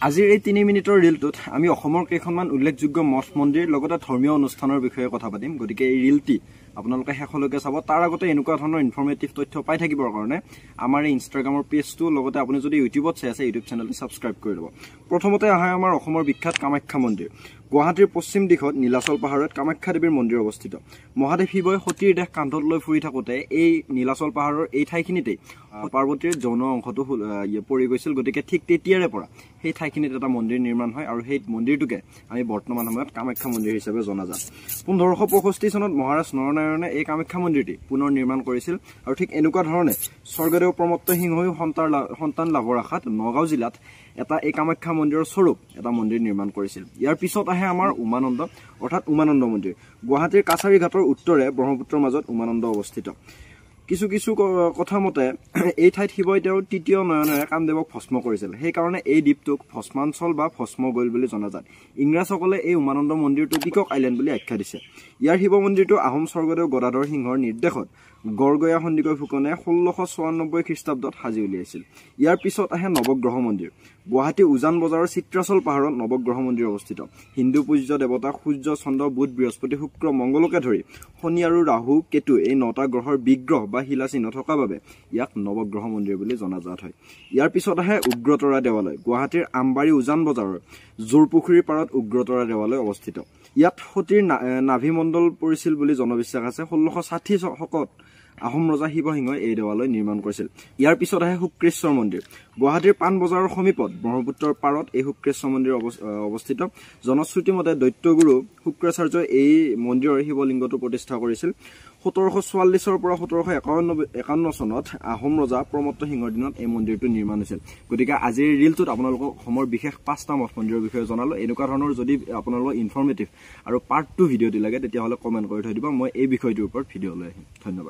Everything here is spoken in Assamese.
আজিৰ এই 3 মিনিটৰ ৰিলটোত আমি অসমৰ কেইখনমান উল্লেখযোগ্য মঠ মন্দিৰ লগতে ধৰ্মীয় অনুষ্ঠানৰ বিষয়ে কথা পাতিম। গতিকে এই ৰিলটি আপোনালোকে শেষলৈকে চাব। তাৰ আগতে এনেকুৱা ধৰণৰ ইনফৰমেটিভ তথ্য পাই থাকিবৰ কাৰণে আমাৰ এই ইনষ্টাগ্ৰামৰ পেজটো লগতে আপুনি যদি ইউটিউবত চাই আছে ইউটিউব চেনেলটো ছাবস্ক্ৰাইব কৰি ল'ব। প্ৰথমতে আহে আমাৰ অসমৰ বিখ্যাত কামাখ্যা মন্দিৰ। গুৱাহাটীৰ পশ্চিম দিশত নীলাচল পাহাৰত কামাখ্যা দেৱীৰ মন্দিৰ অৱস্থিত। মহাদেৱ শিৱই সতীৰ দেহ কান্ধত লৈ ফুৰি থাকোঁতে এই নীলাচল পাহাৰৰ এই ঠাইখিনিতেই পাৰ্বতীৰ যৌন অংশটো পৰি গৈছিল। গতিকে ঠিক তেতিয়াৰে পৰা সেই ঠাইখিনিত এটা মন্দিৰ নিৰ্মাণ হয় আৰু সেই মন্দিৰটোকে আমি বৰ্তমান সময়ত কামাখ্যা মন্দিৰ হিচাপে জনাজাত। 1565 চনত মহাৰাজ নৰনাৰায়ণে এই কামাখ্যা মন্দিৰটি পুনৰ নিৰ্মাণ কৰিছিল আৰু ঠিক এনেকুৱা ধৰণে স্বৰ্গদেউ প্ৰমত্ত সিংহই সন্তান লাভৰ আশাত নগাঁও জিলাত এটা এই কামাখ্যা মন্দিৰৰ স্বৰূপ এটা মন্দিৰ নিৰ্মাণ কৰিছিল। ইয়াৰ পিছত আহে আমাৰ উমানন্দ অৰ্থাৎ উমানন্দ মন্দিৰ। গুৱাহাটীৰ কাছাৰী ঘাটৰ উত্তৰে ব্ৰহ্মপুত্ৰৰ মাজত উমানন্দ অৱস্থিত। কিছু কথা মতে এই ঠাইত শিৱই তেওঁৰ তৃতীয় নয়নেৰে কামদেৱক ভস্ম কৰিছিল। সেইকাৰণে এই দ্বীপটোক ভস্মাঞ্চল বা ভস্মগৈল বুলি জনাজাত। ইংৰাজসকলে এই উমানন্দ মন্দিৰটো পিকক আইলেণ্ড বুলি আখ্যা দিছে। ইয়াৰ শিৱ মন্দিৰটো আহোম স্বৰ্গদেউ গদাধৰ সিংহৰ নিৰ্দেশত গড়গয়া সন্দিকৈ ফুকনে 1694 খ্ৰীষ্টাব্দত সাজি উলিয়াইছিল। ইয়াৰ পিছত আহে নৱগ্ৰহ মন্দিৰ। গুৱাহাটী উজান বজাৰৰ চিত্ৰাচল পাহাৰত নৱগ্ৰহ মন্দিৰ অৱস্থিত। হিন্দু পূজ্য দেৱতা সূৰ্য, চন্দ্ৰ, বুধ, বৃহস্পতি, শুক্ৰ, মংগলকে ধৰি শনি আৰু ৰাহু, কেতু এই 9টা গ্ৰহৰ বিগ্ৰহ বা শিলাচিহ্ন থকা বাবে ইয়াক নৱগ্ৰহ মন্দিৰ বুলি জনাজাত হয়। ইয়াৰ পিছত আহে উগ্ৰতৰা দেৱালয়। গুৱাহাটীৰ আমবাৰী উজান বজাৰৰ জোৰপুখুৰীৰ পাৰত উগ্ৰতৰা দেৱালয় অৱস্থিত। ইয়াত সতীৰ নাভি মণ্ডল পৰিছিল বুলি জনবিশ্বাস আছে। 1660 শকত আহোম ৰজা শিৱসিংহই এই দেৱালয় নিৰ্মাণ কৰিছিল। ইয়াৰ পিছত আহে শুক্ৰেশ্বৰ মন্দিৰ। গুৱাহাটীৰ পাণবজাৰৰ সমীপত ব্ৰহ্মপুত্ৰৰ পাৰত এই শুক্ৰেশ্বৰ মন্দিৰ অৱস্থিত। জনশ্ৰুতি মতে দৈত্যগুৰু শুক্ৰাচাৰ্যই এই মন্দিৰৰ শিৱলিংগটো প্ৰতিষ্ঠা কৰিছিল। 1744 পৰা 1751 চনত আহোম ৰজা প্ৰমত্ত সিংহৰ দিনত এই মন্দিৰটো নিৰ্মাণ হৈছিল। গতিকে আজিৰ ৰিলটোত আপোনালোকক অসমৰ বিশেষ 5টা মঠ মন্দিৰৰ বিষয়ে জনালো। এনেকুৱা ধৰণৰ যদি আপোনালোকৰ ইনফৰমেটিভ আৰু পাৰ্ট 2 ভিডিঅ'টি লাগে তেতিয়াহ'লে কমেণ্ট কৰি থৈ দিব। মই এই বিষয়টোৰ ওপৰত ভিডিঅ' লৈ আহিম। ধন্যবাদ।